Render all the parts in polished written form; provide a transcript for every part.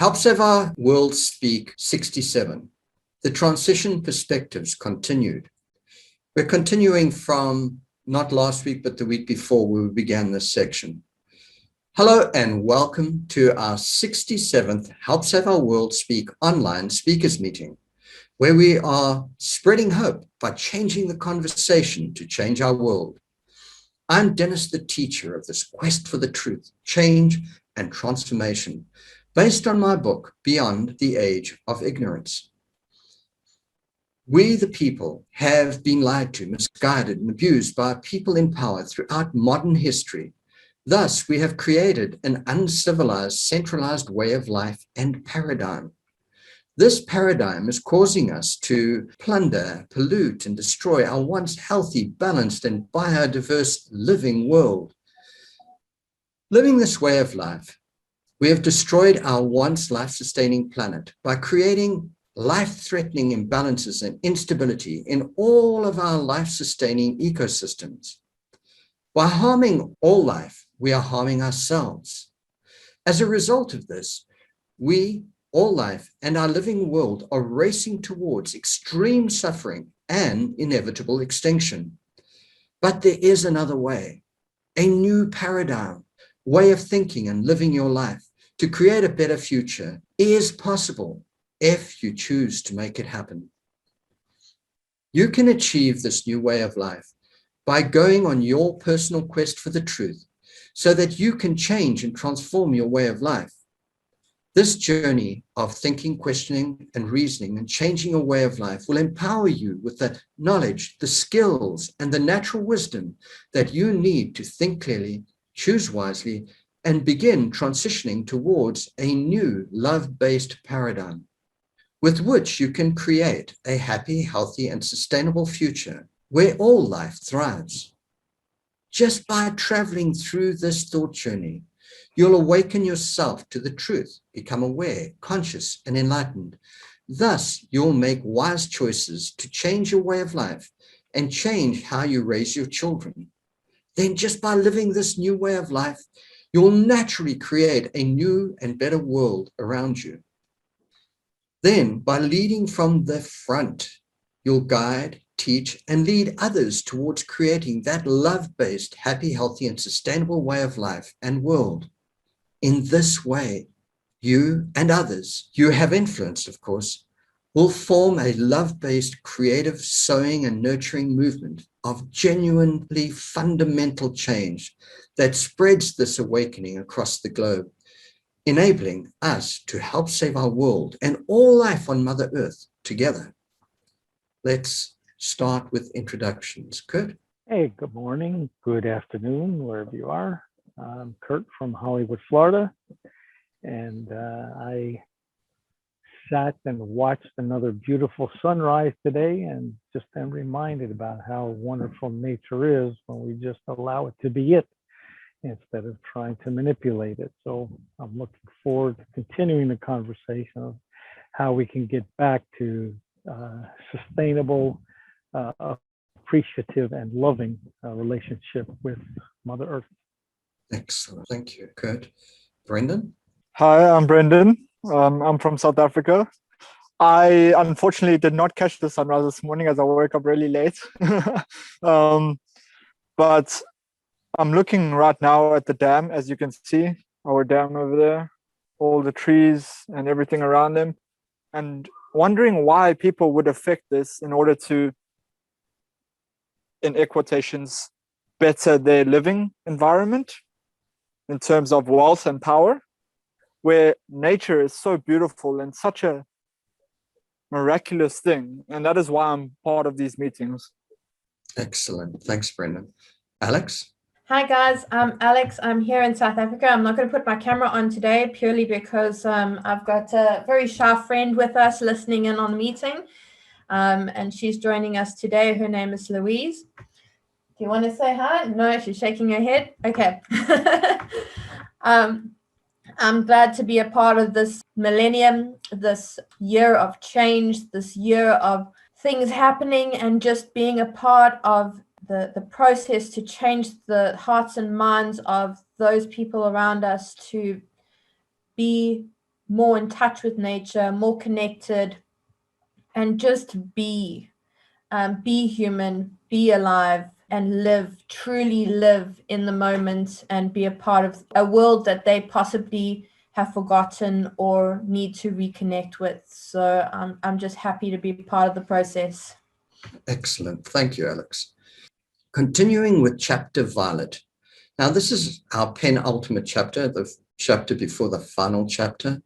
Help Save Our World Speak 67. The transition perspectives continued. We're continuing from not last week, but the week before we began this section. Hello and welcome to our 67th Help Save Our World Speak online speakers meeting, where we are spreading hope by changing the conversation to change our world. I'm Dennis, the teacher of this quest for the truth, change, and transformation, based on my book, Beyond the Age of Ignorance. We, the people, have been lied to, misguided, and abused by people in power throughout modern history. Thus, we have created an uncivilized, centralized way of life and paradigm. This paradigm is causing us to plunder, pollute, and destroy our once healthy, balanced, and biodiverse living world. Living this way of life, we have destroyed our once life-sustaining planet by creating life-threatening imbalances and instability in all of our life-sustaining ecosystems. By harming all life, we are harming ourselves. As a result of this, we, all life, and our living world are racing towards extreme suffering and inevitable extinction. But there is another way, a new paradigm, way of thinking and living your life to create a better future is possible if you choose to make it happen. You can achieve this new way of life by going on your personal quest for the truth so that you can change and transform your way of life. This journey of thinking, questioning, and reasoning and changing your way of life will empower you with the knowledge, the skills, and the natural wisdom that you need to think clearly, choose wisely, and begin transitioning towards a new love-based paradigm with which you can create a happy, healthy, and sustainable future where all life thrives. Just by traveling through this thought journey, you'll awaken yourself to the truth, become aware, conscious, and enlightened. Thus, you'll make wise choices to change your way of life and change how you raise your children. Then just by living this new way of life, you'll naturally create a new and better world around you. Then, by leading from the front, you'll guide, teach, and lead others towards creating that love-based, happy, healthy, and sustainable way of life and world. In this way, you and others you have influenced, of course, will form a love-based, creative, sowing, and nurturing movement of genuinely fundamental change that spreads this awakening across the globe, enabling us to help save our world and all life on Mother Earth together. Let's start with introductions. Kurt? Hey, good morning, good afternoon, wherever you are. I'm Kurt from Hollywood, Florida, and I sat and watched another beautiful sunrise today and just am reminded about how wonderful nature is when we just allow it to be it instead of trying to manipulate it. So I'm looking forward to continuing the conversation of how we can get back to sustainable, appreciative, and loving relationship with Mother Earth. Excellent. Thank you, Kurt. Brendan? Hi, I'm Brendan. I'm from South Africa. I unfortunately did not catch the sunrise this morning as I woke up really late. But I'm looking right now at the dam, as you can see, our dam over there, all the trees and everything around them, and wondering why people would affect this in order to, in air quotations, better their living environment in terms of wealth and power, where nature is so beautiful and such a miraculous thing. And that is why I'm part of these meetings. Excellent. Thanks, Brendan. Alex? Hi guys, I'm Alex. I'm here in South Africa. I'm not going to put my camera on today purely because I've got a very shy friend with us listening in on the meeting, and she's joining us today. Her name is Louise. Do you want to say hi? No, she's shaking her head. Okay. I'm glad to be a part of this millennium, this year of change, this year of things happening, and just being a part of the process to change the hearts and minds of those people around us to be more in touch with nature, more connected, and just be human, be alive, and truly live in the moment and be a part of a world that they possibly have forgotten or need to reconnect with. So I'm just happy to be part of the process. Excellent. Thank you, Alex. Continuing with chapter Violet. Now, this is our penultimate chapter, the chapter before the final chapter.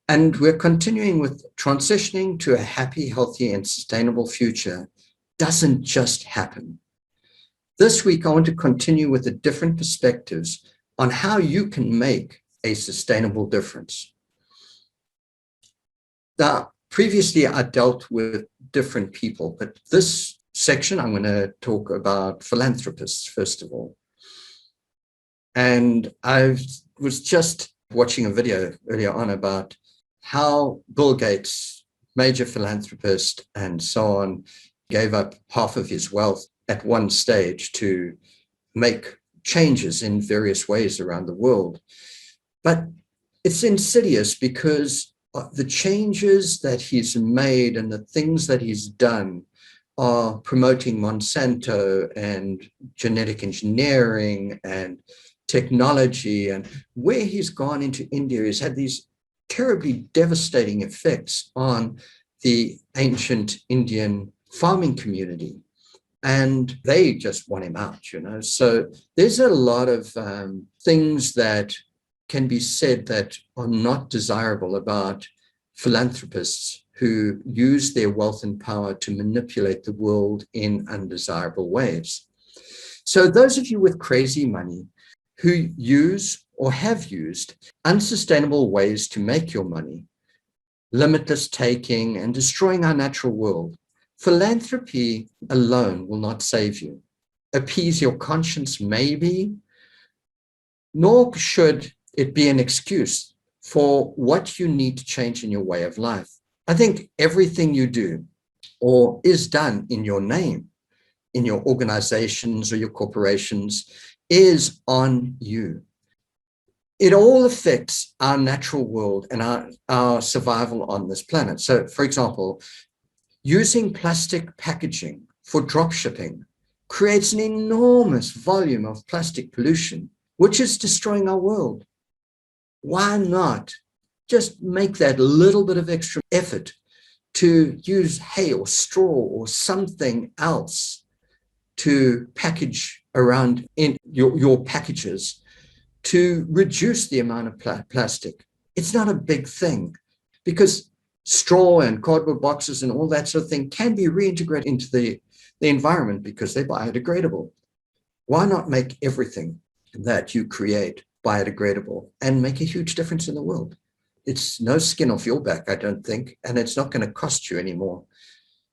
And we're continuing with transitioning to a happy, healthy, and sustainable future doesn't just happen. This week, I want to continue with the different perspectives on how you can make a sustainable difference. Now, previously, I dealt with different people, but this section, I'm going to talk about philanthropists, first of all. And I was just watching a video earlier on about how Bill Gates, major philanthropist and so on, gave up half of his wealth at one stage to make changes in various ways around the world. But it's insidious because the changes that he's made and the things that he's done are promoting Monsanto and genetic engineering and technology. And where he's gone into India, he's had these terribly devastating effects on the ancient Indian farming community. And they just want him out, you know. So there's a lot of things that can be said that are not desirable about philanthropists who use their wealth and power to manipulate the world in undesirable ways. So those of you with crazy money who use or have used unsustainable ways to make your money, limitless taking and destroying our natural world, philanthropy alone will not save you. Appease your conscience, maybe, nor should it be an excuse for what you need to change in your way of life. I think everything you do or is done in your name, in your organizations or your corporations, is on you. It all affects our natural world and our survival on this planet. So, for example, using plastic packaging for drop shipping creates an enormous volume of plastic pollution, which is destroying our world. Why not just make that little bit of extra effort to use hay or straw or something else to package around in your packages to reduce the amount of plastic? It's not a big thing because straw and cardboard boxes and all that sort of thing can be reintegrated into the environment because they're biodegradable. Why not make everything that you create biodegradable and make a huge difference in the world? It's no skin off your back, I don't think, and it's not going to cost you anymore.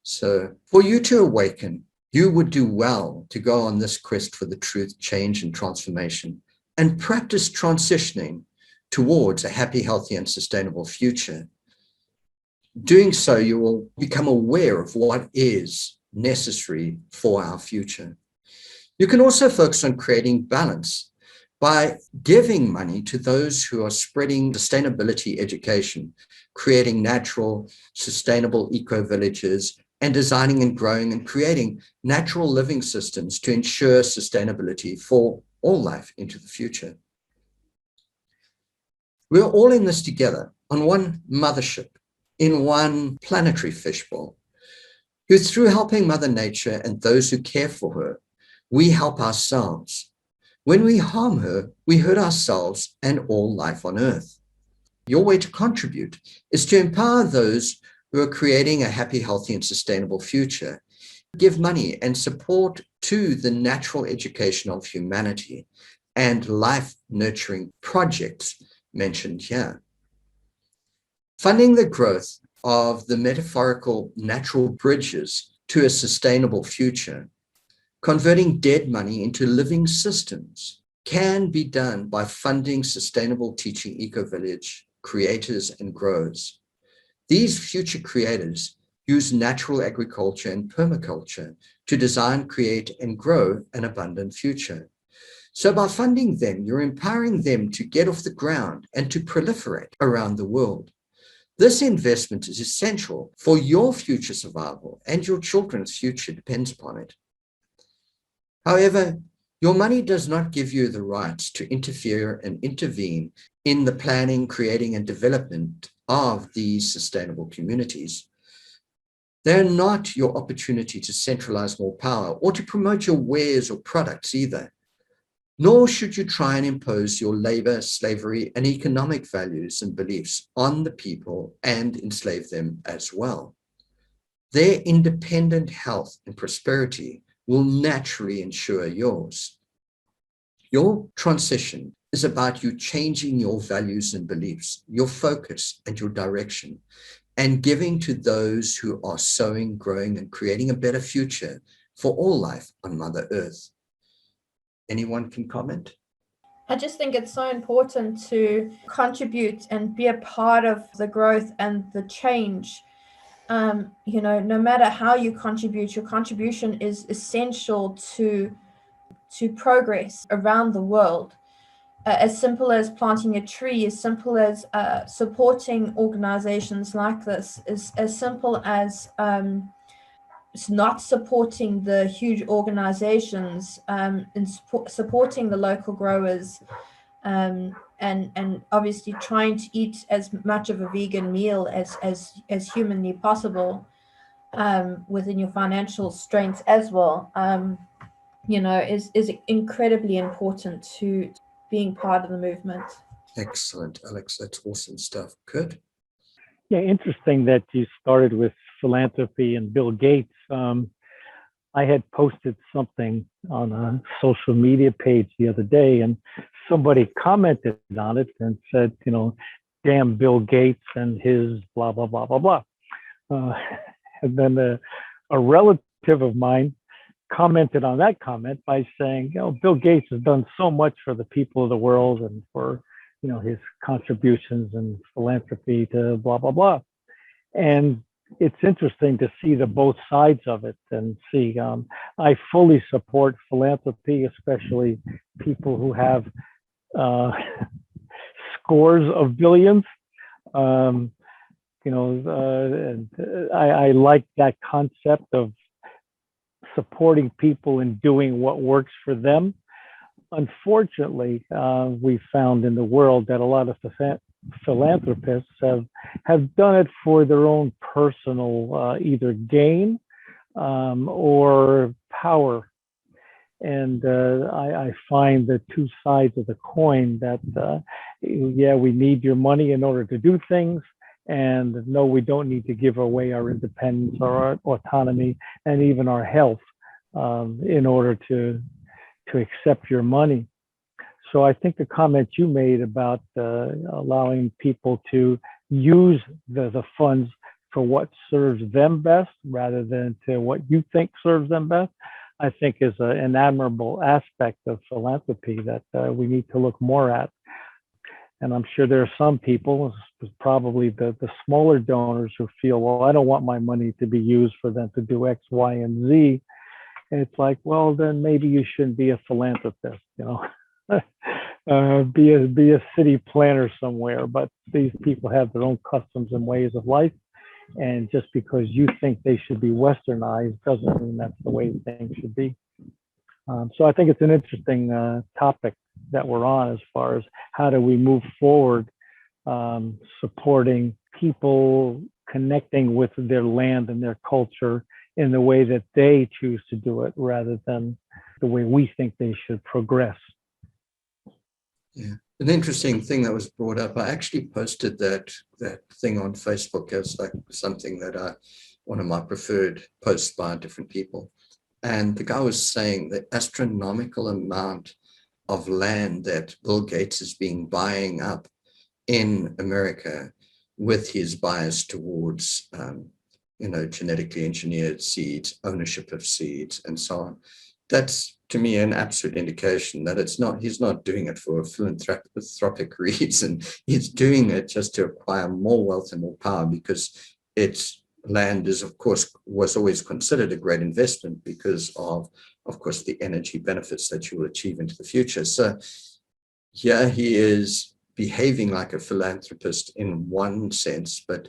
So for you to awaken, you would do well to go on this quest for the truth, change, and transformation, and practice transitioning towards a happy, healthy, and sustainable future. Doing so, you will become aware of what is necessary for our future. You can also focus on creating balance by giving money to those who are spreading sustainability education, creating natural, sustainable eco-villages, and designing and growing and creating natural living systems to ensure sustainability for all life into the future. We're all in this together on one mothership, in one planetary fishbowl, who through helping Mother Nature and those who care for her, we help ourselves. When we harm her, we hurt ourselves and all life on Earth. Your way to contribute is to empower those who are creating a happy, healthy, and sustainable future. Give money and support to the natural education of humanity and life-nurturing projects mentioned here. Funding the growth of the metaphorical natural bridges to a sustainable future, converting dead money into living systems, can be done by funding sustainable teaching eco-village creators and growers. These future creators use natural agriculture and permaculture to design, create, and grow an abundant future. So by funding them, you're empowering them to get off the ground and to proliferate around the world. This investment is essential for your future survival, and your children's future depends upon it. However, your money does not give you the right to interfere and intervene in the planning, creating, and development of these sustainable communities. They're not your opportunity to centralize more power or to promote your wares or products either. Nor should you try and impose your labor, slavery, and economic values and beliefs on the people and enslave them as well. Their independent health and prosperity will naturally ensure yours. Your transition is about you changing your values and beliefs, your focus and your direction, and giving to those who are sowing, growing, and creating a better future for all life on Mother Earth. Anyone can comment? I just think it's so important to contribute and be a part of the growth and the change. No matter how you contribute, your contribution is essential to progress around the world. As simple as planting a tree, as simple as supporting organizations like this, is as simple as not supporting the huge organizations and supporting the local growers, and obviously trying to eat as much of a vegan meal as humanly possible within your financial strength as well, is incredibly important to being part of the movement. Excellent, Alex. That's awesome stuff. Good. Yeah, interesting that you started with philanthropy and Bill Gates. I had posted something on a social media page the other day, and somebody commented on it and said, damn Bill Gates and his blah, blah, blah, blah, blah. And then a relative of mine commented on that comment by saying, Bill Gates has done so much for the people of the world and for, his contributions and philanthropy to blah, blah, blah. And it's interesting to see the both sides of it and see, I fully support philanthropy, especially people who have scores of billions. And I like that concept of supporting people and doing what works for them. Unfortunately, we found in the world that a lot of philanthropists have done it for their own personal either gain or power. And I find the two sides of the coin that, we need your money in order to do things. And no, we don't need to give away our independence or our autonomy and even our health in order to accept your money. So I think the comment you made about allowing people to use the funds for what serves them best rather than to what you think serves them best, I think is an admirable aspect of philanthropy that we need to look more at. And I'm sure there are some people, probably the smaller donors, who feel, well, I don't want my money to be used for them to do X, Y, and Z. And it's like, well, then maybe you shouldn't be a philanthropist, be a city planner somewhere. But these people have their own customs and ways of life. And just because you think they should be westernized doesn't mean that's the way things should be. So I think it's an interesting topic that we're on as far as how do we move forward, supporting people, connecting with their land and their culture in the way that they choose to do it rather than the way we think they should progress. Yeah. An interesting thing that was brought up, I actually posted that thing on Facebook as like something that one of my preferred posts by different people. And the guy was saying the astronomical amount of land that Bill Gates has been buying up in America with his bias towards, genetically engineered seeds, ownership of seeds, and so on. That's, to me, an absolute indication that he's not doing it for a philanthropic reason. He's doing it just to acquire more wealth and more power, because its land is, of course, was always considered a great investment because of of course, the energy benefits that you will achieve into the future. So here he is behaving like a philanthropist in one sense, but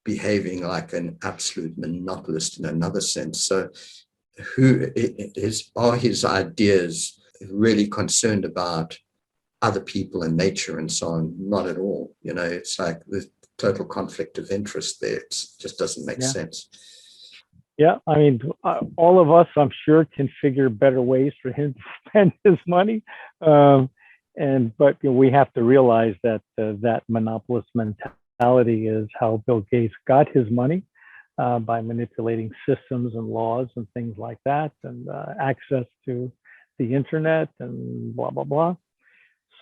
behaving like an absolute monopolist in another sense. So are his ideas really concerned about other people and nature and so on? Not at all. It's like the total conflict of interest there. It just doesn't make sense. Yeah, I mean, all of us, I'm sure, can figure better ways for him to spend his money. But we have to realize that that monopolist mentality is how Bill Gates got his money, by manipulating systems and laws and things like that, and access to the internet and blah, blah, blah.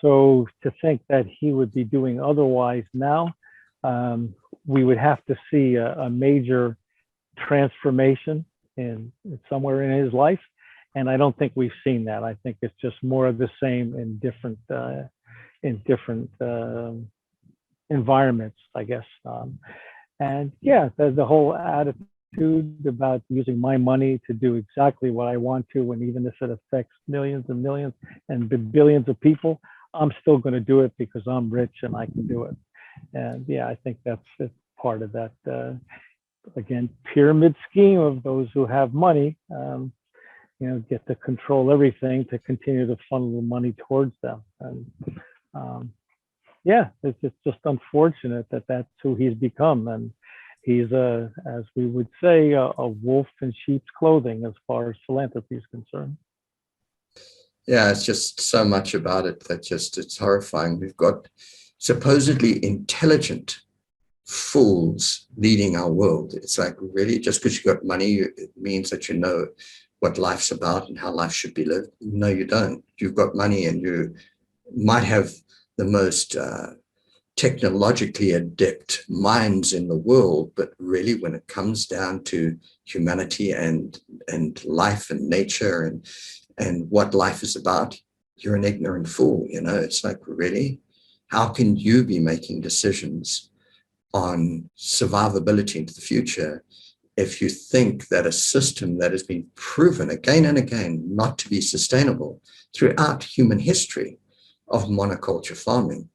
So to think that he would be doing otherwise now, we would have to see a major transformation in somewhere in his life. And I don't think we've seen that. I think it's just more of the same in different environments, I guess. And yeah, the whole attitude about using my money to do exactly what I want to, and even if it affects millions and millions and billions of people, I'm still going to do it because I'm rich and I can do it. And yeah, I think that's part of that, again, pyramid scheme of those who have money, get to control everything to continue to funnel the money towards them. And yeah, it's just unfortunate that that's who he's become. And he's, as we would say, a wolf in sheep's clothing as far as philanthropy is concerned. Yeah, it's just so much about it that it's horrifying. We've got supposedly intelligent fools leading our world. It's like, really, just because you got money, it means that you know what life's about and how life should be lived? No, you don't. You've got money and you might have the most technologically adept minds in the world, but really when it comes down to humanity and life and nature and what life is about, you're an ignorant fool. It's like, really, how can you be making decisions on survivability into the future if you think that a system that has been proven again and again not to be sustainable throughout human history of monoculture farming,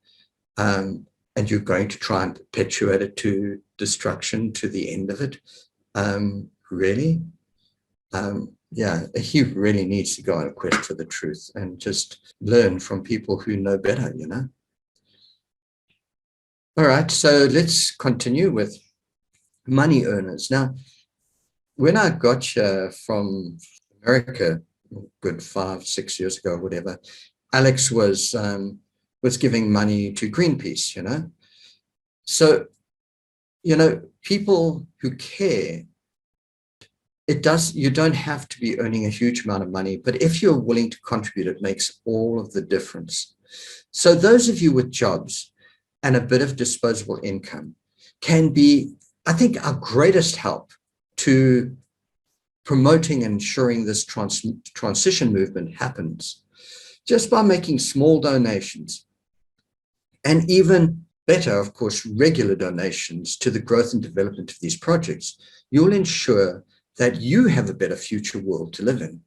and you're going to try and perpetuate it to destruction to the end of it? Really? Yeah, he really needs to go on a quest for the truth and just learn from people who know better, All right, so let's continue with money earners. Now, when I got here from America, good 5-6 years ago, whatever, Alex was giving money to Greenpeace, So, people who care, you don't have to be earning a huge amount of money, but if you're willing to contribute, it makes all of the difference. So those of you with jobs and a bit of disposable income can be, I think, our greatest help to promoting and ensuring this transition movement happens, just by making small donations, and even better, of course, regular donations to the growth and development of these projects. You'll ensure that you have a better future world to live in.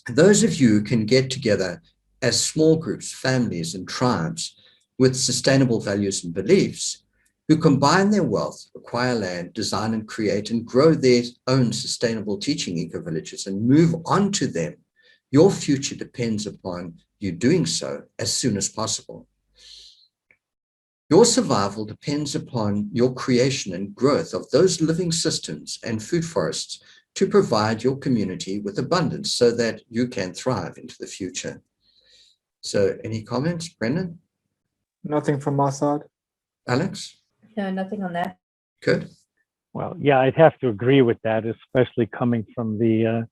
Those of you who can get together as small groups, families, and tribes with sustainable values and beliefs, who combine their wealth, acquire land, design and create and grow their own sustainable teaching eco-villages and move on to them, your future depends upon you doing so as soon as possible. Your survival depends upon your creation and growth of those living systems and food forests to provide your community with abundance so that you can thrive into the future. So any comments, Brendan? Nothing from my side. Alex? No, nothing on that. Good. Well, yeah, I'd have to agree with that, especially coming from the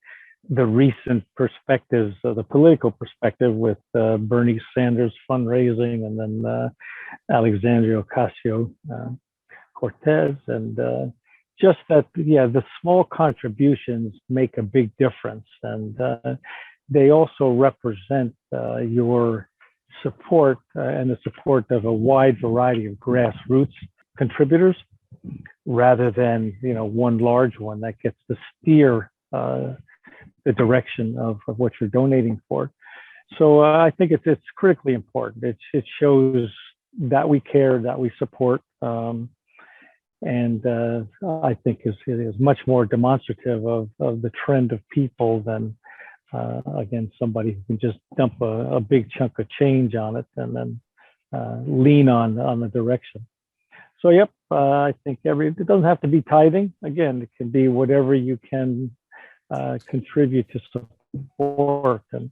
recent perspectives, the political perspective with Bernie Sanders fundraising, and then Alexandria Ocasio-Cortez, and just that, yeah, the small contributions make a big difference, and they also represent your support and the support of a wide variety of grassroots contributors, rather than one large one that gets to steer the the direction of what you're donating for. So I think it's critically important. It shows that we care, that we support, and I think is much more demonstrative of the trend of people than again somebody who can just dump a big chunk of change on it and then lean on the direction. So yep, I think it doesn't have to be tithing. Again, it can be whatever you can contribute to support. And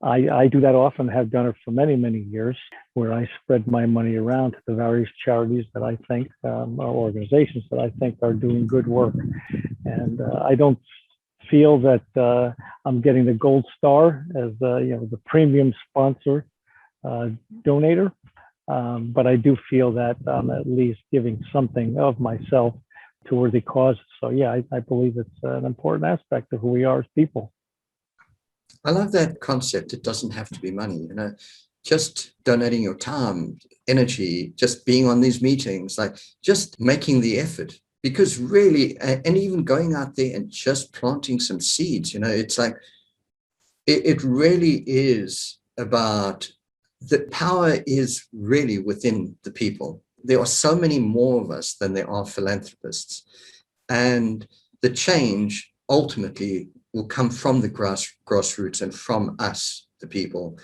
I do that often, have done it for many, many years, where I spread my money around to the various charities that I think, or organizations that I think are doing good work. And I don't feel that I'm getting the gold star as the premium sponsor donator, but I do feel that I'm at least giving something of myself to worthy causes. So yeah, I believe it's an important aspect of who we are as people. I love that concept. It doesn't have to be money, just donating your time, energy, just being on these meetings, like just making the effort. Because really, and even going out there and just planting some seeds, it's like, it really is about, the power is really within the people. There are so many more of us than there are philanthropists. And the change ultimately will come from the grassroots and from us, the people,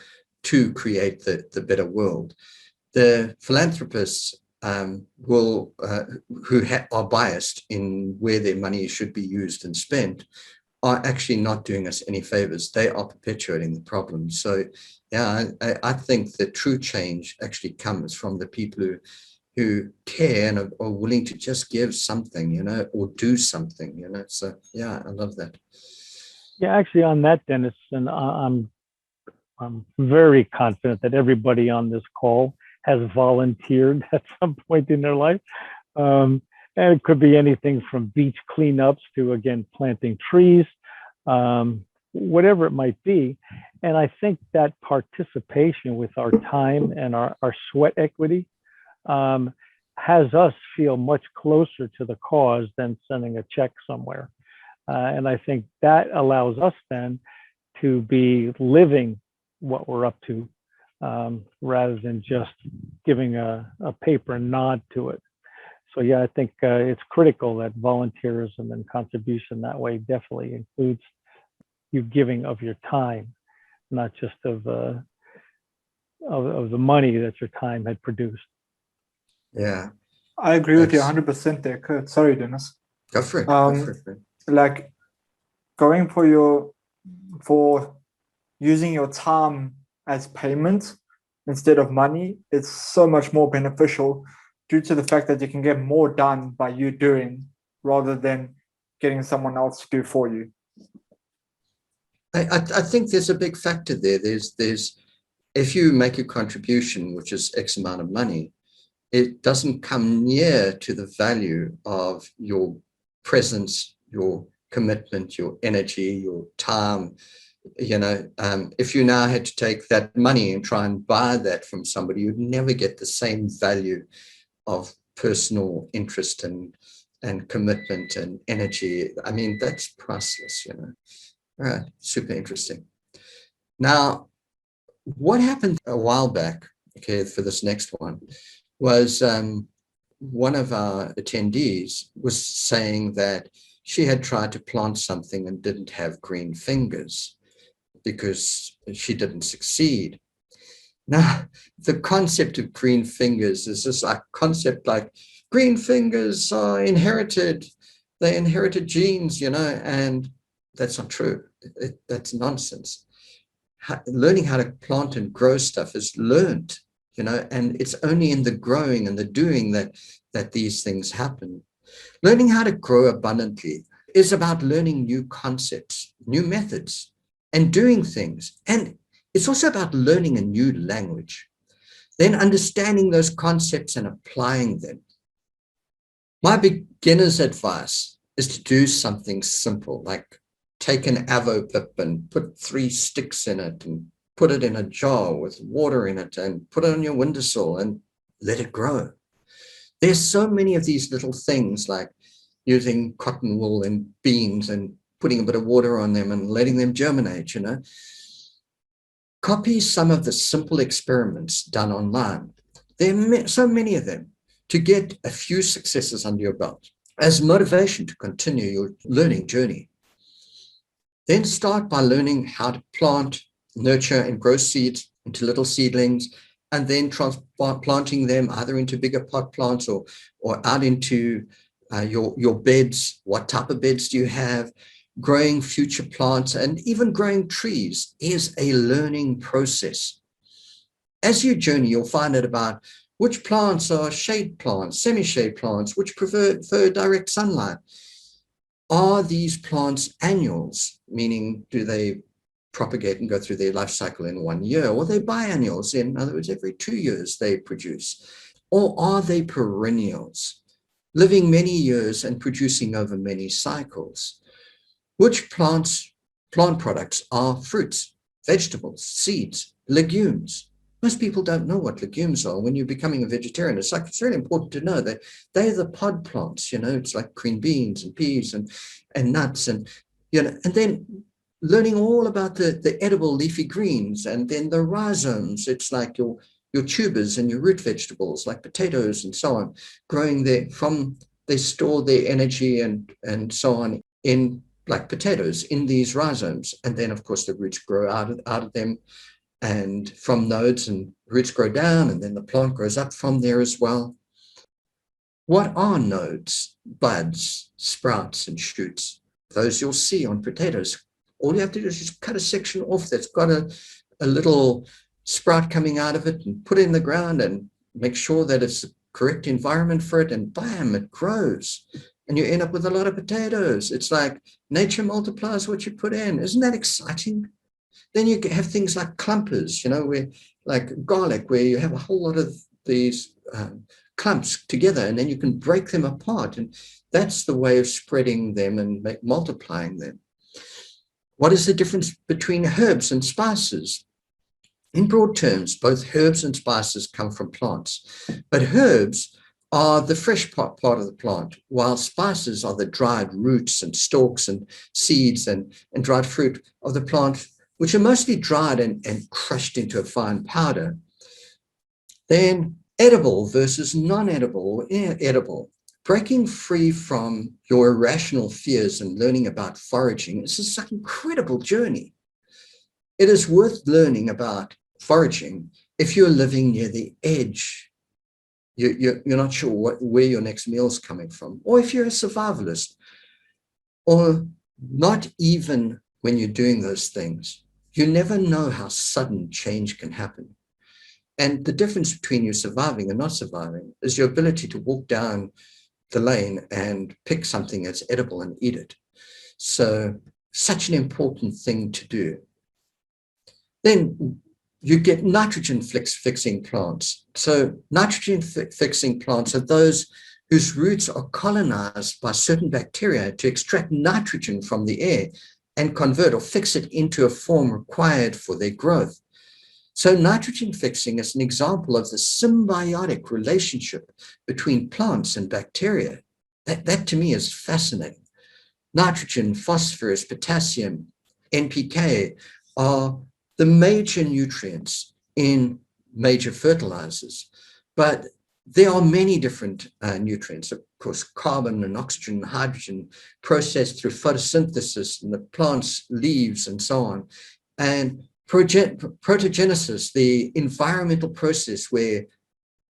to create the better world. The philanthropists who are biased in where their money should be used and spent are actually not doing us any favors. They are perpetuating the problem. So yeah, I think the true change actually comes from the people who care and are willing to just give something, or do something, So yeah, I love that. Yeah, actually on that, Dennis, and I'm very confident that everybody on this call has volunteered at some point in their life. And it could be anything from beach cleanups to, again, planting trees, whatever it might be. And I think that participation with our time and our sweat equity has us feel much closer to the cause than sending a check somewhere. And I think that allows us then to be living what we're up to, rather than just giving a paper nod to it. So yeah, I think it's critical that volunteerism and contribution that way definitely includes you giving of your time, not just of the money that your time had produced. Yeah, I agree with you 100% there, Kurt. Sorry, Dennis. Go for it. Like going for using your time as payment instead of money, it's so much more beneficial due to the fact that you can get more done by you doing rather than getting someone else to do for you. I think there's a big factor there. There's if you make a contribution, which is X amount of money, it doesn't come near to the value of your presence, your commitment, your energy, your time. If you now had to take that money and try and buy that from somebody, you'd never get the same value of personal interest and commitment and energy. I mean, that's priceless, All right, super interesting. Now, what happened a while back, for this next one, was one of our attendees was saying that she had tried to plant something and didn't have green fingers because she didn't succeed. Now, the concept of green fingers is this concept like green fingers are inherited. They inherited genes, and that's not true. That's nonsense. Learning how to plant and grow stuff is learned, and it's only in the growing and the doing that these things happen. Learning how to grow abundantly is about learning new concepts, new methods, and doing things. And it's also about learning a new language, then understanding those concepts and applying them. My beginner's advice is to do something simple, like take an avo pip and put 3 sticks in it and put it in a jar with water in it and put it on your windowsill and let it grow. There's so many of these little things like using cotton wool and beans and putting a bit of water on them and letting them germinate, Copy some of the simple experiments done online. There are so many of them, to get a few successes under your belt as motivation to continue your learning journey. Then start by learning how to plant, nurture, and grow seeds into little seedlings, and then transplanting them either into bigger pot plants or out into your beds. What type of beds do you have? Growing future plants and even growing trees is a learning process. As you journey, you'll find out about which plants are shade plants, semi-shade plants, which prefer direct sunlight. Are these plants annuals, meaning do they propagate and go through their life cycle in 1 year, or are they biennials, in other words, every 2 years they produce? Or are they perennials, living many years and producing over many cycles? Which plant products are fruits, vegetables, seeds, legumes? Most people don't know what legumes are. When you're becoming a vegetarian, it's really important to know that they're the pod plants, it's like green beans and peas and nuts and then learning all about the edible leafy greens, and then the rhizomes. It's like your tubers and your root vegetables like potatoes and so on, growing there they store their energy and so on in, like potatoes, in these rhizomes. And then of course the roots grow out of them, and from nodes, and roots grow down, and then the plant grows up from there as well. What are nodes, buds, sprouts, and shoots? Those you'll see on potatoes. All you have to do is just cut a section off that's got a little sprout coming out of it and put it in the ground and make sure that it's the correct environment for it, and bam, it grows. And you end up with a lot of potatoes. It's like nature multiplies what you put in. Isn't that exciting? Then you have things like clumpers, where, like garlic, where you have a whole lot of these clumps together, and then you can break them apart. And that's the way of spreading them and multiplying them. What is the difference between herbs and spices? In broad terms, both herbs and spices come from plants, but herbs are the fresh part of the plant, while spices are the dried roots and stalks and seeds and dried fruit of the plant, which are mostly dried and crushed into a fine powder. Then edible versus non-edible, edible. Breaking free from your irrational fears and learning about foraging is such an incredible journey. It is worth learning about foraging if you're living near the edge. You're not sure where your next meal is coming from, or if you're a survivalist, or not even when you're doing those things. You never know how sudden change can happen. And the difference between you surviving and not surviving is your ability to walk down the lane and pick something that's edible and eat it. So, such an important thing to do. Then you get nitrogen fixing plants. So nitrogen fixing plants are those whose roots are colonized by certain bacteria to extract nitrogen from the air and convert or fix it into a form required for their growth. So nitrogen fixing is an example of the symbiotic relationship between plants and bacteria. That to me is fascinating. Nitrogen, phosphorus, potassium, NPK are the major nutrients in major fertilizers, but there are many different nutrients, of course, carbon and oxygen and hydrogen processed through photosynthesis in the plant's leaves and so on. And protogenesis, the environmental process where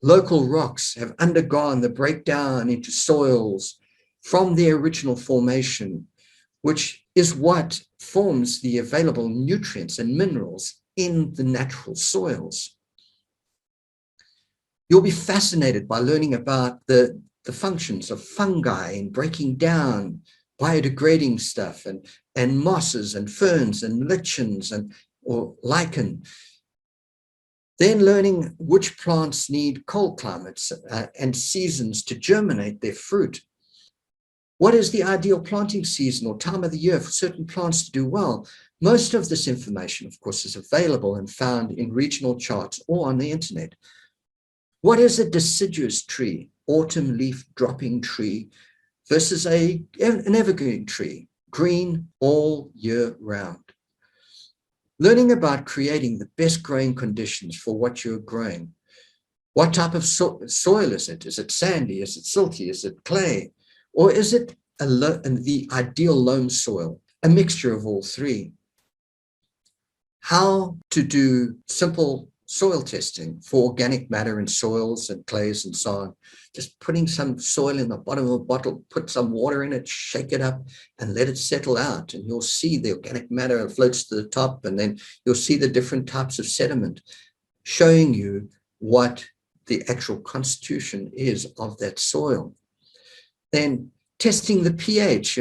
local rocks have undergone the breakdown into soils from their original formation, which is what forms the available nutrients and minerals in the natural soils. You'll be fascinated by learning about the functions of fungi in breaking down biodegrading stuff, and mosses and ferns and lichens or lichen. Then learning which plants need cold climates and seasons to germinate their fruit. What is the ideal planting season or time of the year for certain plants to do well? Most of this information, of course, is available and found in regional charts or on the internet. What is a deciduous tree, autumn leaf dropping tree, versus an evergreen tree? green all year round. Learning about creating the best growing conditions for what you're growing. What type of soil is it? Is it sandy? Is it silty? Is it clay? Or is it the ideal loam soil? A mixture of all three. How to do simple soil testing for organic matter in soils and clays and so on. Just putting some soil in the bottom of a bottle, put some water in it, shake it up and let it settle out. And you'll see the organic matter floats to the top, and then you'll see the different types of sediment showing you what the actual constitution is of that soil. Then testing the pH,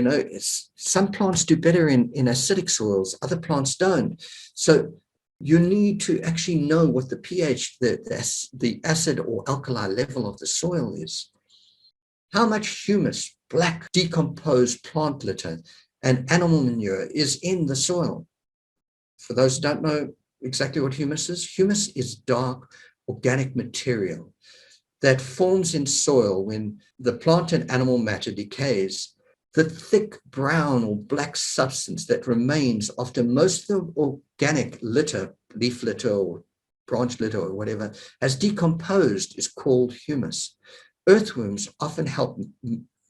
some plants do better in acidic soils, other plants don't. So you need to actually know what the pH, the acid or alkali level of the soil is. How much humus, black decomposed plant litter, and animal manure is in the soil. For those who don't know exactly what humus is dark organic material that forms in soil when the plant and animal matter decays. The thick brown or black substance that remains after most of the organic litter, leaf litter or branch litter or whatever, has decomposed is called humus. Earthworms often help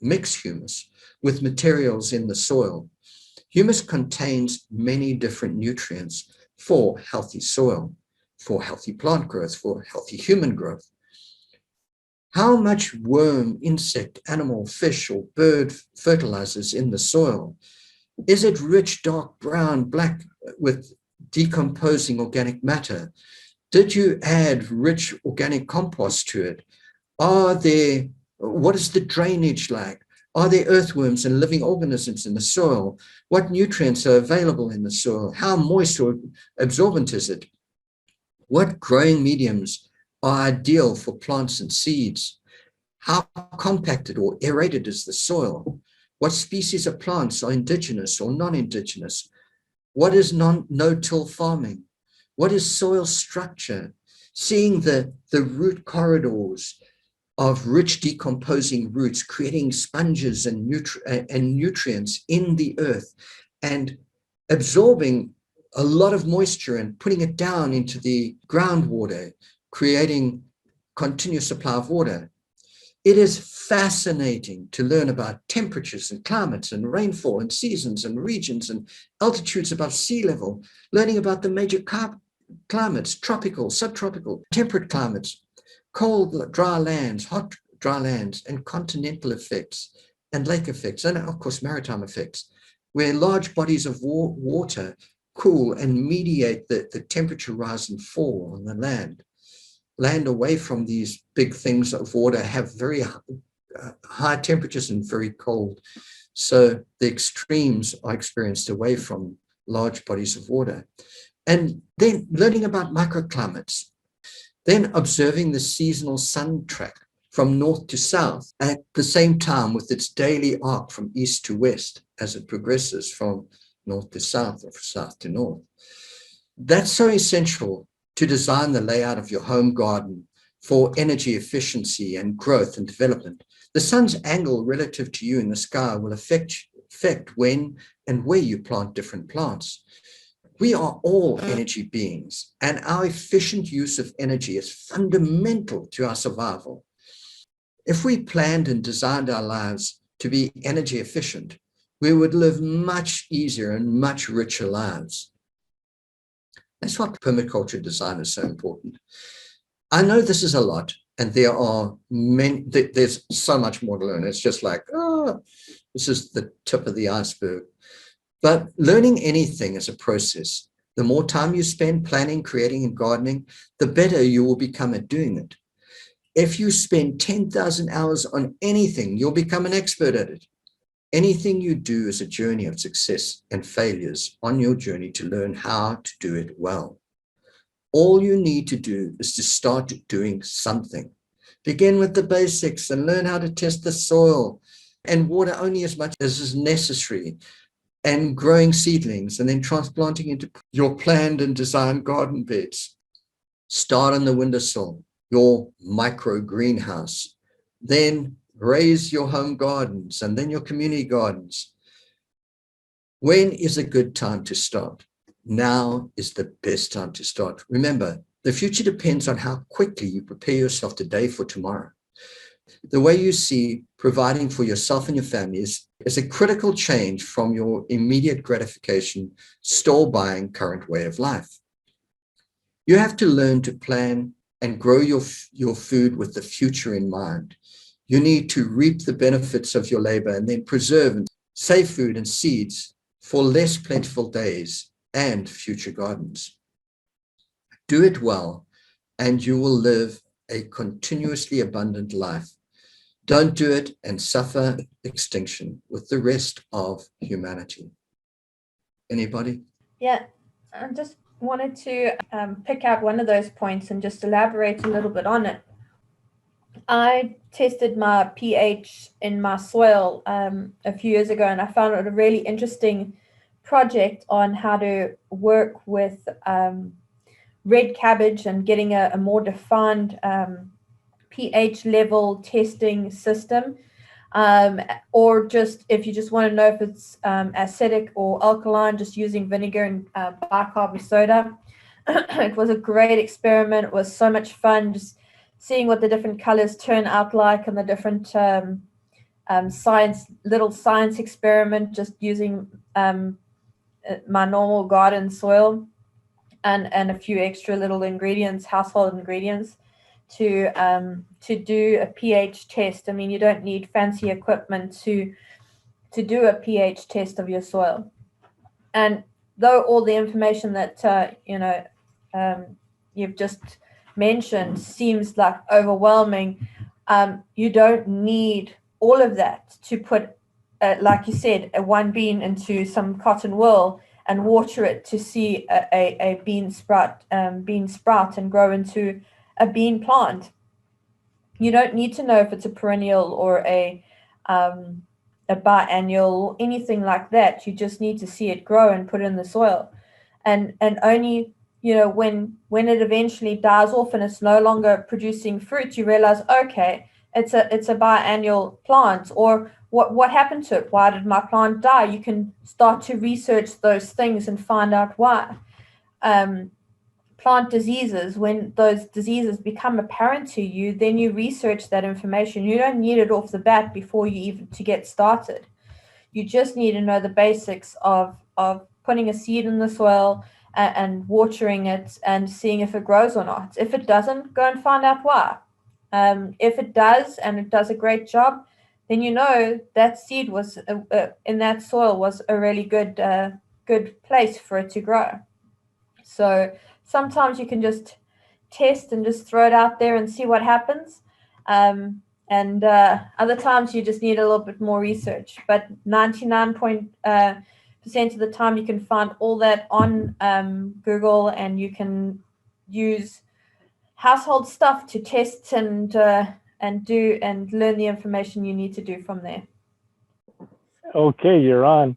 mix humus with materials in the soil. Humus contains many different nutrients for healthy soil, for healthy plant growth, for healthy human growth. How much worm, insect, animal, fish, or bird fertilizers in the soil? Is it rich, dark brown, black with decomposing organic matter? Did you add rich organic compost to it? What is the drainage like? Are there earthworms and living organisms in the soil? What nutrients are available in the soil? How moist or absorbent is it? What growing mediums are ideal for plants and seeds? How compacted or aerated is the soil? What species of plants are indigenous or non-indigenous? What is no-till farming? What is soil structure? Seeing the root corridors of rich decomposing roots, creating sponges and nutrients in the earth and absorbing a lot of moisture and putting it down into the groundwater, creating continuous supply of water. It is fascinating to learn about temperatures and climates and rainfall and seasons and regions and altitudes above sea level, learning about the major climates, tropical, subtropical, temperate climates, cold, dry lands, hot, dry lands, and continental effects and lake effects, and of course, maritime effects, where large bodies of water cool and mediate the temperature rise and fall on the land. Land away from these big things of water have very high temperatures and very cold. So the extremes are experienced away from large bodies of water. And then learning about microclimates, then observing the seasonal sun track from north to south at the same time with its daily arc from east to west as it progresses from north to south or south to north. That's so essential to design the layout of your home garden for energy efficiency and growth and development. The sun's angle relative to you in the sky will affect when and where you plant different plants. We are all energy beings, and our efficient use of energy is fundamental to our survival. If we planned and designed our lives to be energy efficient, we would live much easier and much richer lives. That's why permaculture design is so important. I know this is a lot, and there's so much more to learn. It's just like, this is the tip of the iceberg. But learning anything is a process. The more time you spend planning, creating, and gardening, the better you will become at doing it. If you spend 10,000 hours on anything, you'll become an expert at it. Anything you do is a journey of success and failures on your journey to learn how to do it well. All you need to do is to start doing something. Begin with the basics and learn how to test the soil and water only as much as is necessary, and growing seedlings and then transplanting into your planned and designed garden beds. Start on the windowsill, your micro greenhouse, then raise your home gardens and then your community gardens. When is a good time to start? Now is the best time to start. Remember, the future depends on how quickly you prepare yourself today for tomorrow. The way you see providing for yourself and your family is a critical change from your immediate gratification, store buying current way of life. You have to learn to plan and grow your food with the future in mind. You need to reap the benefits of your labor and then preserve and save food and seeds for less plentiful days and future gardens. Do it well, and you will live a continuously abundant life. Don't do it and suffer extinction with the rest of humanity. Anybody? Yeah, I just wanted to pick out one of those points and just elaborate a little bit on it. I tested my pH in my soil a few years ago, and I found it a really interesting project on how to work with red cabbage and getting a more defined pH level testing system. Or just if you just want to know if it's acidic or alkaline, just using vinegar and bicarb soda. It was a great experiment. It was so much fun just seeing what the different colors turn out like and the different little science experiment, just using my normal garden soil and a few extra little ingredients, household ingredients, to do a pH test. I mean, you don't need fancy equipment to do a pH test of your soil. And though all the information that you've just mentioned seems like overwhelming, you don't need all of that to put, like you said, a one bean into some cotton wool and water it to see a bean sprout and grow into a bean plant. You don't need to know if it's a perennial or a biannual or anything like that. You just need to see it grow and put it in the soil, and only when it eventually dies off and it's no longer producing fruit, you realize, okay, it's a biannual plant, or what happened to it? Why did my plant die? You can start to research those things and find out why. Plant diseases, when those diseases become apparent to you, then you research that information. You don't need it off the bat before you even to get started. You just need to know the basics of putting a seed in the soil and watering it and seeing if it grows or not. If it doesn't, go and find out why. If it does, and it does a great job, then you know that seed was in that soil was a really good place for it to grow. So sometimes you can just test and just throw it out there and see what happens. And other times you just need a little bit more research. But 99% of the time you can find all that on Google, and you can use household stuff to test and learn the information you need to do from there. Okay, you're on.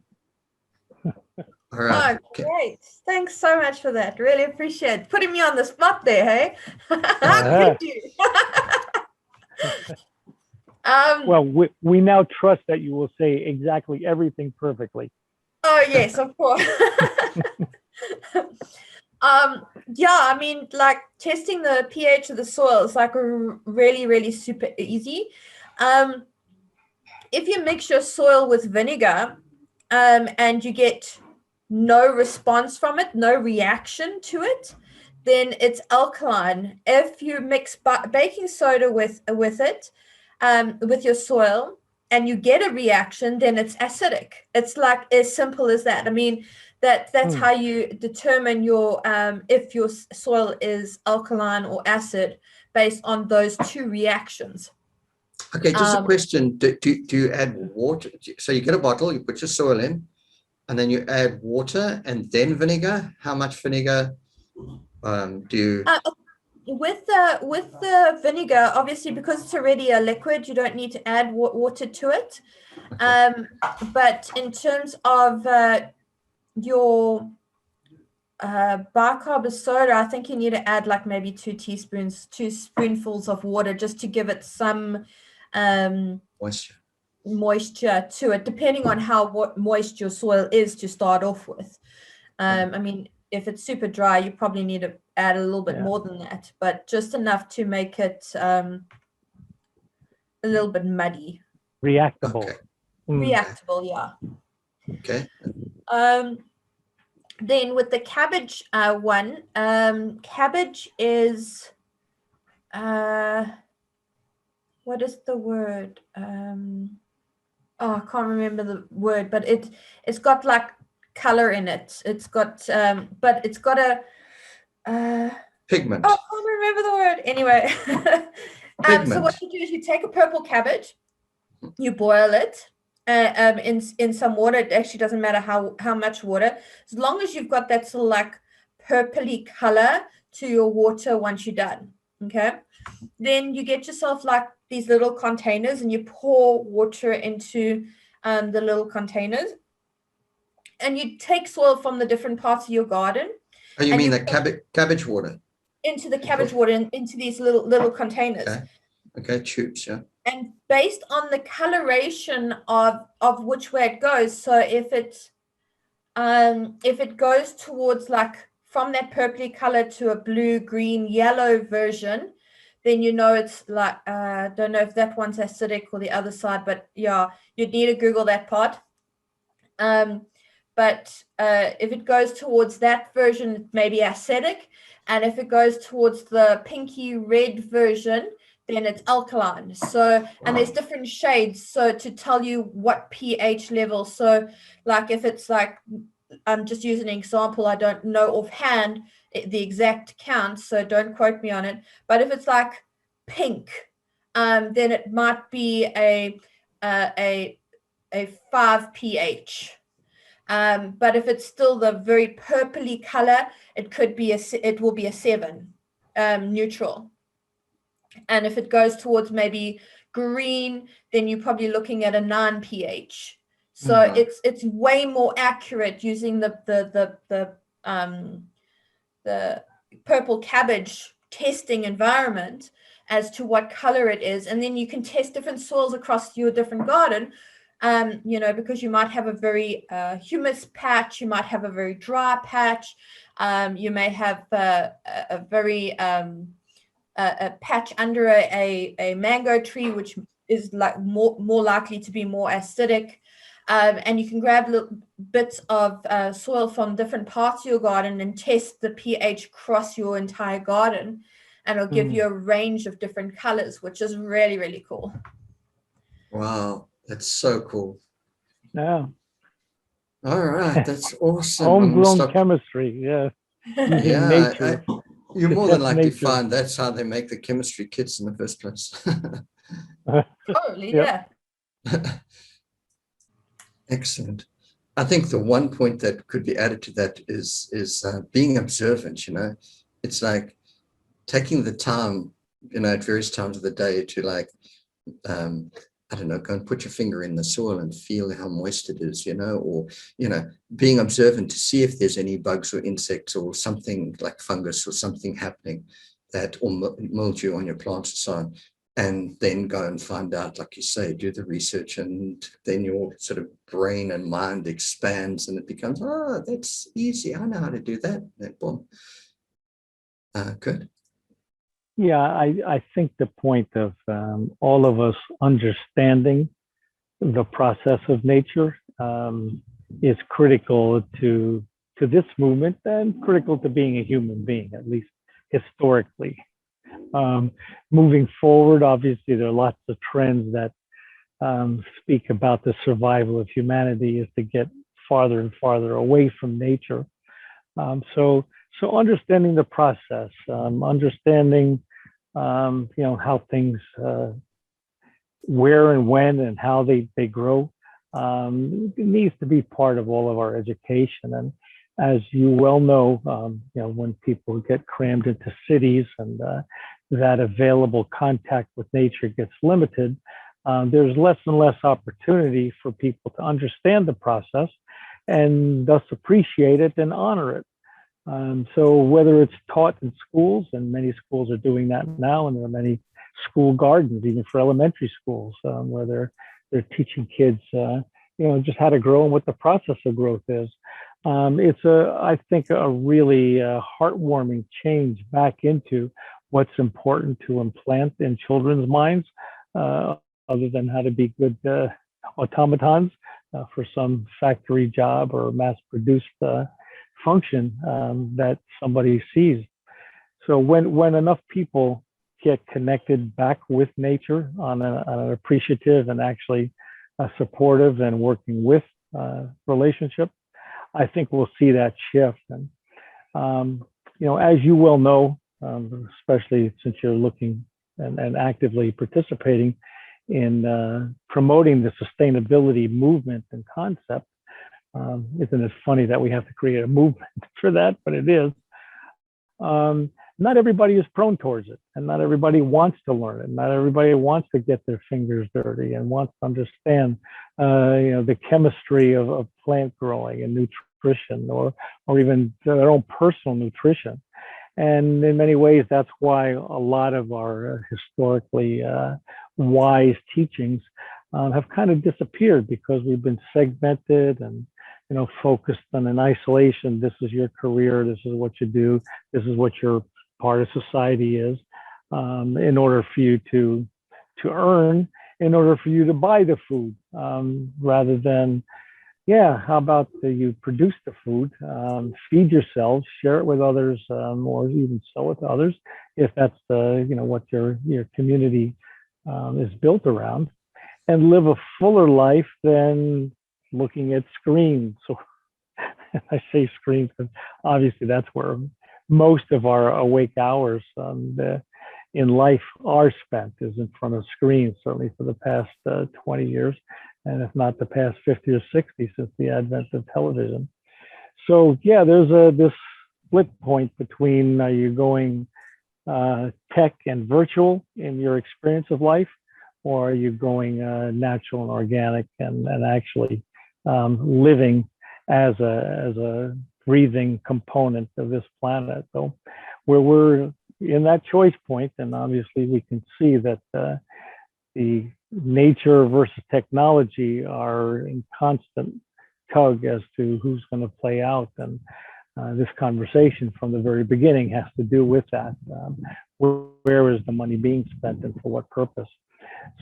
All right. Oh, great. Thanks so much for that. Really appreciate putting me on the spot there, hey? How could you? Well, we now trust that you will say exactly everything perfectly. Oh, yes, of course. Yeah, I mean, like testing the pH of the soil is like really, really super easy. If you mix your soil with vinegar and you get no response from it, no reaction to it, then it's alkaline. If you mix baking soda with it, with your soil, and you get a reaction, then it's acidic. It's like as simple as that. I mean, that's how you determine your if your soil is alkaline or acid, based on those two reactions. Okay, just a question. Do you add water? So you get a bottle, you put your soil in, and then you add water and then vinegar. How much vinegar do you? With the vinegar, obviously, because it's already a liquid, you don't need to add water to it. Okay. But in terms of your bicarb soda, I think you need to add like maybe 2 spoonfuls of water, just to give it some moisture. moisture to it, depending on how moist your soil is to start off with. I mean, if it's super dry, you probably need to add a little bit more than that, but just enough to make it a little bit muddy. Reactable. Okay. Reactable, yeah. Okay. Then with the cabbage one, cabbage is, what is the word? I can't remember the word, but it's got like color in it. It's got, but it's got a, Pigment. I can't remember the word. Anyway, so what you do is you take a purple cabbage, you boil it in some water. It actually doesn't matter how much water, as long as you've got that sort of like purpley color to your water once you're done. Okay, then you get yourself like these little containers and you pour water into the little containers, and you take soil from the different parts of your garden. Oh, you mean the cabbage water? Into the cabbage water, into these little containers. Okay, tubes, yeah. And based on the coloration of which way it goes, so if it goes towards like from that purpley color to a blue, green, yellow version, then you know it's like, don't know if that one's acidic or the other side, but yeah, you'd need to Google that part. But if it goes towards that version, it may be acidic. And if it goes towards the pinky red version, then it's alkaline. So, and there's different shades. So to tell you what pH level. So like if it's like, I'm just using an example, I don't know offhand the exact count, so don't quote me on it. But if it's like pink, then it might be a 5 pH. But if it's still the very purpley color, it will be a 7, neutral. And if it goes towards maybe green, then you're probably looking at a 9 pH. So it's way more accurate using the purple cabbage testing environment as to what color it is. And then you can test different soils across your different garden. Because you might have a very humous patch, you might have a very dry patch, you may have a very a patch under a mango tree, which is like more likely to be more acidic, and you can grab little bits of soil from different parts of your garden and test the pH across your entire garden, and it'll give you a range of different colors, which is really, really cool. Wow. That's so cool. Yeah. All right. That's awesome. Homegrown chemistry. Yeah. Yeah. You more than likely nature. find that's how they make the chemistry kits in the first place. Totally, yeah. Excellent. I think the one point that could be added to that is being observant. It's like taking the time, at various times of the day to like, I don't know, go and put your finger in the soil and feel how moist it is, or, being observant to see if there's any bugs or insects or something like fungus or something happening or mildew on your plants and so on. And then go and find out, like you say, do the research, and then your sort of brain and mind expands and it becomes, that's easy. I know how to do that. Boom. Good. Yeah, I think the point of all of us understanding the process of nature is critical to this movement and critical to being a human being, at least historically. Moving forward, obviously, there are lots of trends that speak about the survival of humanity is to get farther and farther away from nature. So understanding the process, understanding how things, where and when and how they grow, it needs to be part of all of our education. And as you well know, when people get crammed into cities and that available contact with nature gets limited, there's less and less opportunity for people to understand the process and thus appreciate it and honor it. So whether it's taught in schools, and many schools are doing that now, and there are many school gardens, even for elementary schools, where they're teaching kids, just how to grow and what the process of growth is. It's I think, a really heartwarming change back into what's important to implant in children's minds, other than how to be good automatons for some factory job or mass-produced function that somebody sees. So when enough people get connected back with nature on an appreciative and actually a supportive and working with relationship, I think we'll see that shift. And as you well know, especially since you're looking and actively participating in promoting the sustainability movement and concept, isn't it funny that we have to create a movement for that? But it is. Not everybody is prone towards it, and not everybody wants to learn it. Not everybody wants to get their fingers dirty and wants to understand, the chemistry of plant growing and nutrition, or even their own personal nutrition. And in many ways, that's why a lot of our historically wise teachings have kind of disappeared, because we've been segmented and focused on an isolation. This is your career. This is what you do. This is what your part of society is, in order for you to earn, in order for you to buy the food, rather than, how about you produce the food, feed yourselves, share it with others, or even sell it to others, if that's what your community is built around, and live a fuller life than looking at screens. So I say screens because obviously that's where most of our awake hours in life are spent, is in front of screens, certainly for the past 20 years, and if not the past 50 or 60 since the advent of television. So there's this split point between, are you going tech and virtual in your experience of life, or are you going natural and organic and actually living as a breathing component of this planet? So we're in that choice point, and obviously we can see that the nature versus technology are in constant tug as to who's going to play out. And this conversation from the very beginning has to do with that. Where is the money being spent and for what purpose?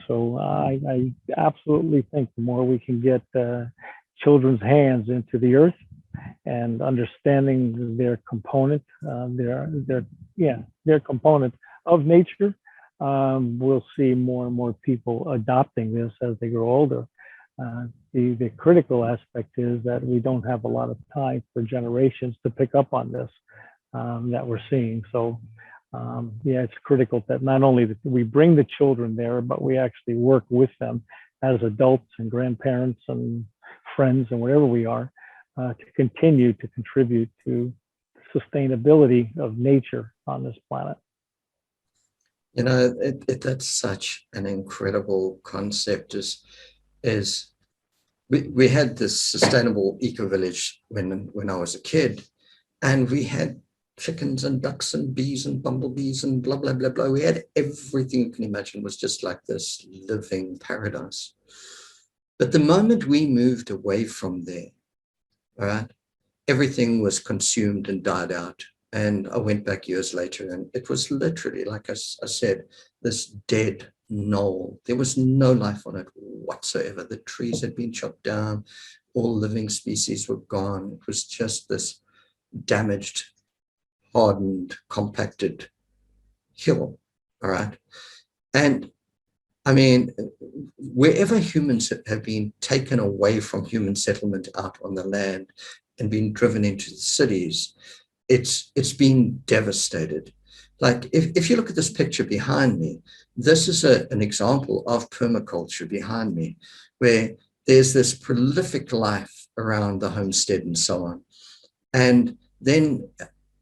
So I absolutely think the more we can get children's hands into the earth and understanding their component, their component of nature, we'll see more and more people adopting this as they grow older. The critical aspect is that we don't have a lot of time for generations to pick up on this that we're seeing. So it's critical that not only that we bring the children there, but we actually work with them as adults and grandparents and friends and whatever we are, to continue to contribute to sustainability of nature on this planet. That's such an incredible concept. Is we had this sustainable eco village when I was a kid, and we had chickens and ducks and bees and bumblebees and blah blah blah blah. We had everything you can imagine. It was just like this living paradise. But the moment we moved away from there, all right, everything was consumed and died out. And I went back years later, and it was literally, like I said, this dead knoll. There was no life on it whatsoever. The trees had been chopped down. All living species were gone. It was just this damaged, hardened, compacted hill, all right? And I mean, wherever humans have been taken away from human settlement out on the land and been driven into the cities, it's been devastated. Like if you look at this picture behind me, this is an example of permaculture behind me, where there's this prolific life around the homestead and so on. And then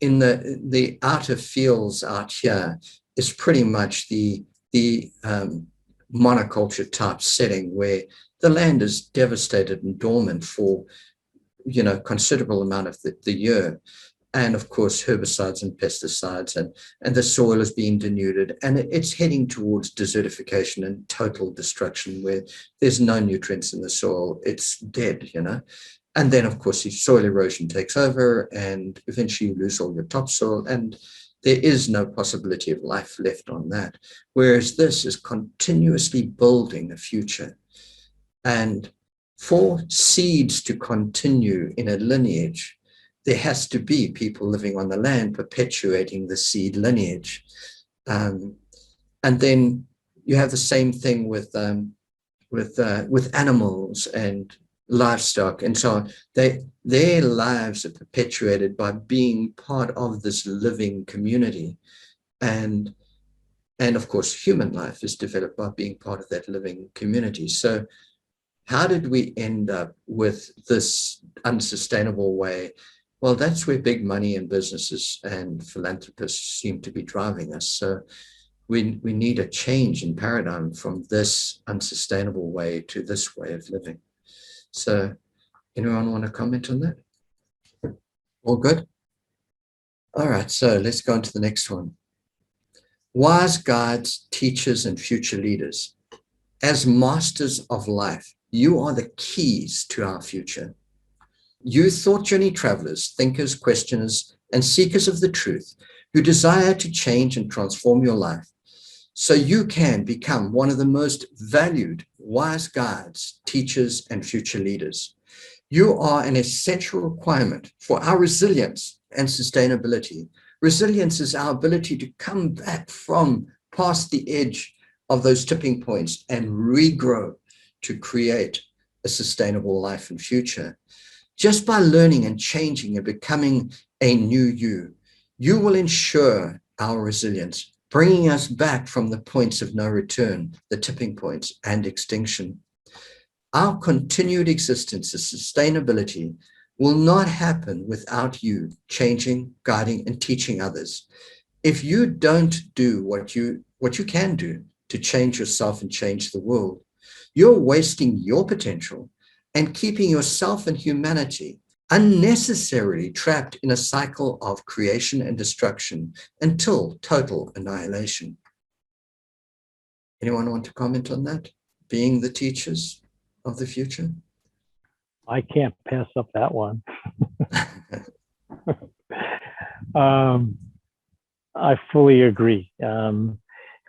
in the outer fields out here is pretty much the monoculture type setting, where the land is devastated and dormant for considerable amount of the year. and of course herbicides and pesticides, and the soil is being denuded, and it's heading towards desertification and total destruction where there's no nutrients in the soil. It's dead, and then of course the soil erosion takes over, and eventually you lose all your topsoil, and there is no possibility of life left on that. Whereas this is continuously building a future. And for seeds to continue in a lineage, there has to be people living on the land perpetuating the seed lineage. And then you have the same thing with animals and livestock and so on. Their lives are perpetuated by being part of this living community. And of course, human life is developed by being part of that living community. So how did we end up with this unsustainable way? Well, that's where big money and businesses and philanthropists seem to be driving us. So we need a change in paradigm from this unsustainable way to this way of living. So anyone want to comment on that? All good? All right, so let's go on to the next one. Wise guides, teachers, and future leaders. As masters of life, you are the keys to our future. You thought journey travelers, thinkers, questioners, and seekers of the truth who desire to change and transform your life so you can become one of the most valued wise guides, teachers, and future leaders. You are an essential requirement for our resilience and sustainability. Resilience is our ability to come back from past the edge of those tipping points and regrow to create a sustainable life and future. Just by learning and changing and becoming a new you, you will ensure our resilience, bringing us back from the points of no return, the tipping points, and extinction. Our continued existence and sustainability will not happen without you changing, guiding, and teaching others. If you don't do what you can do to change yourself and change the world, you're wasting your potential and keeping yourself and humanity unnecessarily trapped in a cycle of creation and destruction until total annihilation. Anyone want to comment on that? Being the teachers of the future? I can't pass up that one. I fully agree.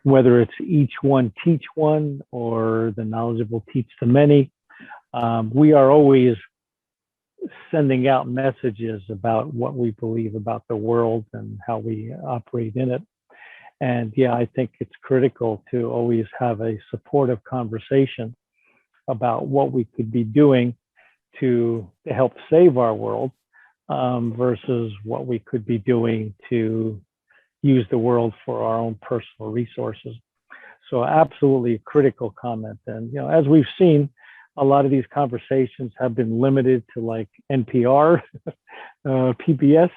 Whether it's each one teach one or the knowledgeable teach the many, we are always sending out messages about what we believe about the world and how we operate in it. And yeah, I think it's critical to always have a supportive conversation about what we could be doing to help save our world versus what we could be doing to use the world for our own personal resources. So absolutely a critical comment. And, as we've seen, a lot of these conversations have been limited to like NPR, PBS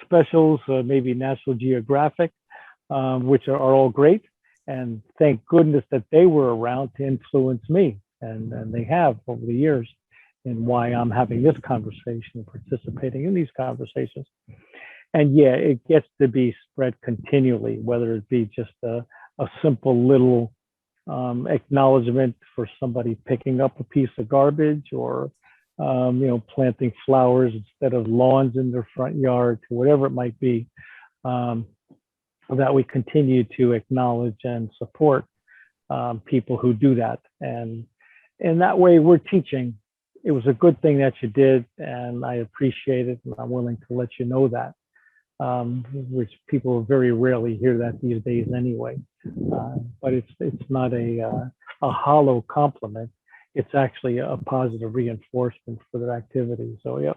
specials, maybe National Geographic, which are all great. And thank goodness that they were around to influence me. And they have over the years, and why I'm having this conversation, participating in these conversations. And yeah, it gets to be spread continually, whether it be just a simple little acknowledgement for somebody picking up a piece of garbage, or planting flowers instead of lawns in their front yard, to whatever it might be, that we continue to acknowledge and support people who do that. And in that way, we're teaching. It was a good thing that you did, and I appreciate it, and I'm willing to let you know that, which people very rarely hear that these days anyway. But it's not a hollow compliment. It's actually a positive reinforcement for their activity. So yeah,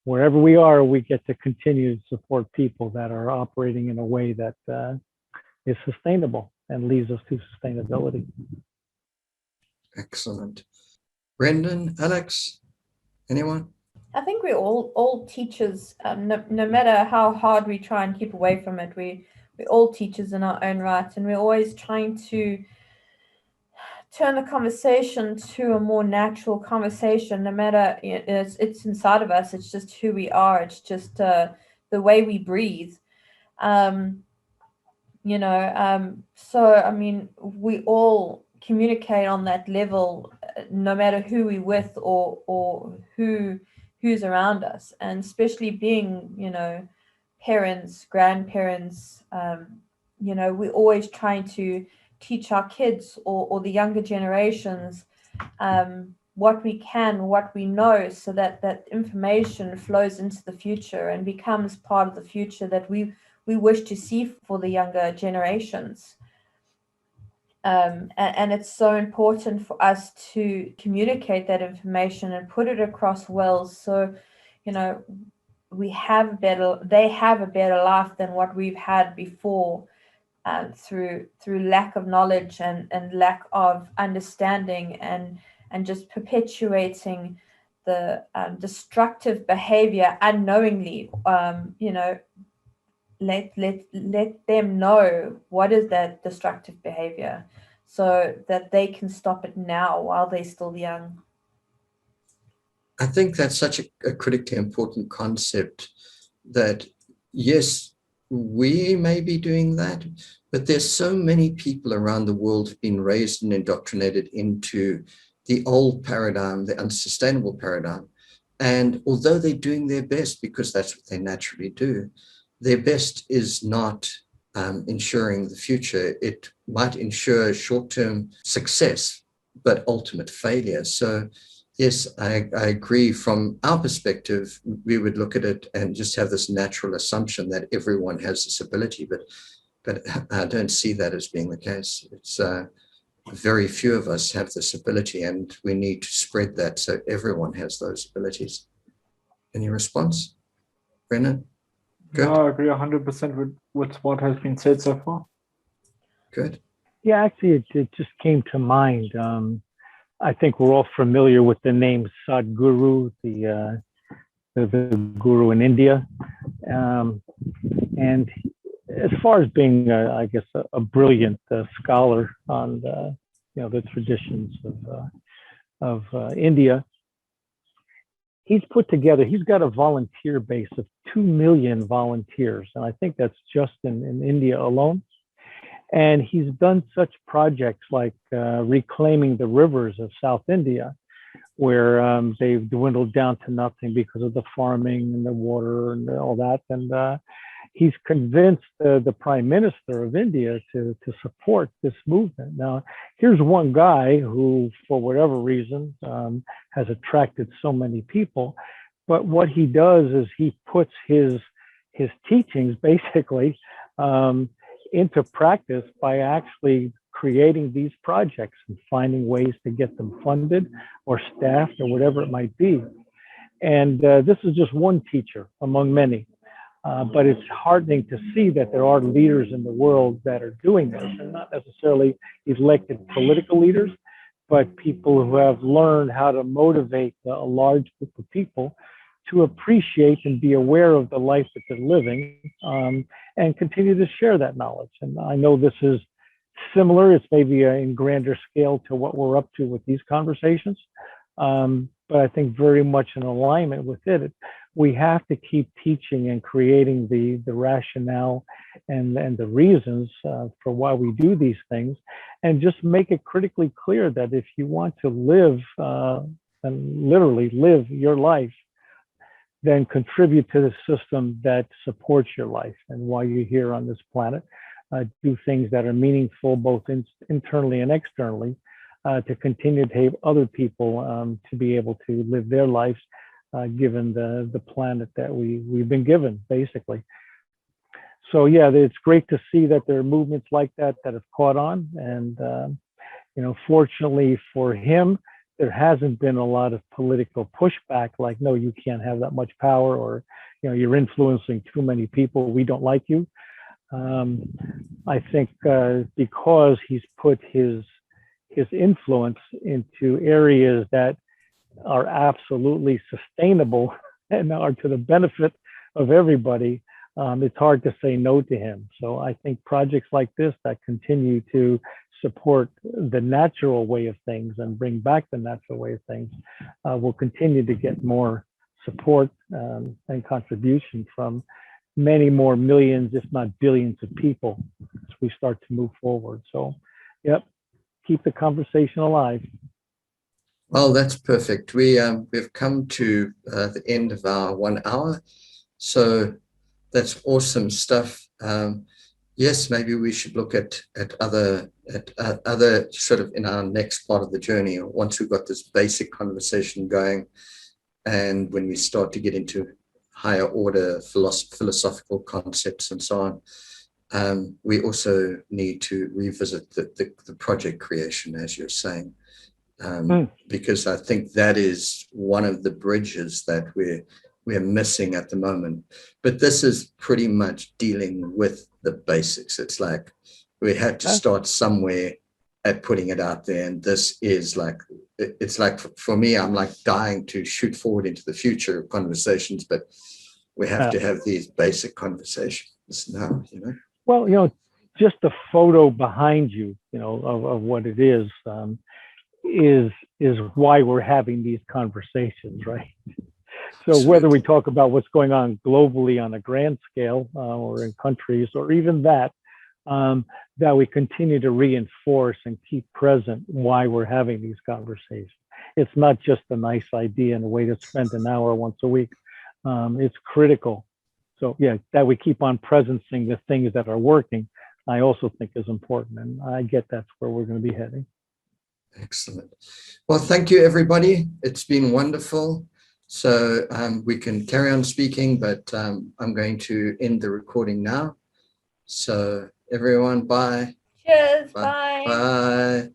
wherever we are, we get to continue to support people that are operating in a way that is sustainable and leads us to sustainability. Excellent. Brendan, Alex, anyone? I think we're all teachers, no matter how hard we try and keep away from it. We're all teachers in our own right, and we're always trying to turn the conversation to a more natural conversation. No matter, it's inside of us. It's just who we are. It's just the the way we breathe. So I mean, we all communicate on that level, no matter who we're with or who's around us, and especially being, parents, grandparents. We're always trying to teach our kids or the younger generations what we can, what we know, so that that information flows into the future and becomes part of the future that we wish to see for the younger generations. And it's so important for us to communicate that information and put it across well, so they have a better life than what we've had before, through lack of knowledge and lack of understanding, and just perpetuating the destructive behavior unknowingly. Let them know what is that destructive behavior, so that they can stop it now while they're still young. I think that's such a critically important concept, that yes, we may be doing that, but there's so many people around the world who've been raised and indoctrinated into the old paradigm, the unsustainable paradigm. And although they're doing their best, because that's what they naturally do, their best is not ensuring the future. It might ensure short-term success, but ultimate failure. So yes, I agree. From our perspective, we would look at it and just have this natural assumption that everyone has this ability, but I don't see that as being the case. It's very few of us have this ability, and we need to spread that so everyone has those abilities. Any response, Brennan? Good. No, I agree 100% with what has been said so far. Good. Yeah, actually, it just came to mind. I think we're all familiar with the name Sadhguru, the guru in India. And as far as being, I guess, a brilliant scholar on the traditions of India, he's got a volunteer base of 2 million volunteers. And I think that's just in India alone. And he's done such projects like reclaiming the rivers of South India, where they've dwindled down to nothing because of the farming and the water and all that. And he's convinced the Prime Minister of India to support this movement. Now, here's one guy who, for whatever reason, has attracted so many people. But what he does is he puts his teachings basically into practice by actually creating these projects and finding ways to get them funded or staffed or whatever it might be. And this is just one teacher among many. But it's heartening to see that there are leaders in the world that are doing this, and not necessarily elected political leaders, but people who have learned how to motivate a large group of people to appreciate and be aware of the life that they're living, and continue to share that knowledge. And I know this is similar, it's maybe in grander scale to what we're up to with these conversations, but I think very much in alignment with it. We have to keep teaching and creating the rationale and the reasons for why we do these things, and just make it critically clear that if you want to live and literally live your life, then contribute to the system that supports your life and while you're here on this planet. Do things that are meaningful both internally and externally, to continue to help other people to be able to live their lives given the planet that we've been given, basically. So yeah, it's great to see that there are movements like that have caught on. And fortunately for him, there hasn't been a lot of political pushback, like, no, you can't have that much power, or you're influencing too many people, we don't like you. I think because he's put his influence into areas that are absolutely sustainable and are to the benefit of everybody, it's hard to say no to him. So I think projects like this that continue to support the natural way of things and bring back the natural way of things will continue to get more support and contribution from many more millions, if not billions of people as we start to move forward. So, yep, keep the conversation alive. Well, that's perfect. We've come to the end of our 1 hour. So that's awesome stuff. Yes, maybe we should look at other sort of in our next part of the journey, once we've got this basic conversation going, and when we start to get into higher order philosophical concepts and so on. We also need to revisit the project creation, as you're saying, because I think that is one of the bridges that we're missing at the moment. But this is pretty much dealing with the basics. It's like we had to start somewhere at putting it out there, and this is like, it's like, for me, I'm like dying to shoot forward into the future of conversations, but we have to have these basic conversations now, you know. Well, you know, just the photo behind you, you know, of what it is why we're having these conversations, right? So Absolutely. whether we talk about what's going on globally on a grand scale or in countries, or even that we continue to reinforce and keep present why we're having these conversations. It's not just a nice idea and a way to spend an hour once a week. It's critical. So yeah, that we keep on presencing the things that are working, I also think is important. And I get that's where we're going to be heading. Excellent. Well, thank you, everybody. It's been wonderful. So we can carry on speaking, but I'm going to end the recording now. So everyone, bye. Cheers. Bye. Bye. Bye.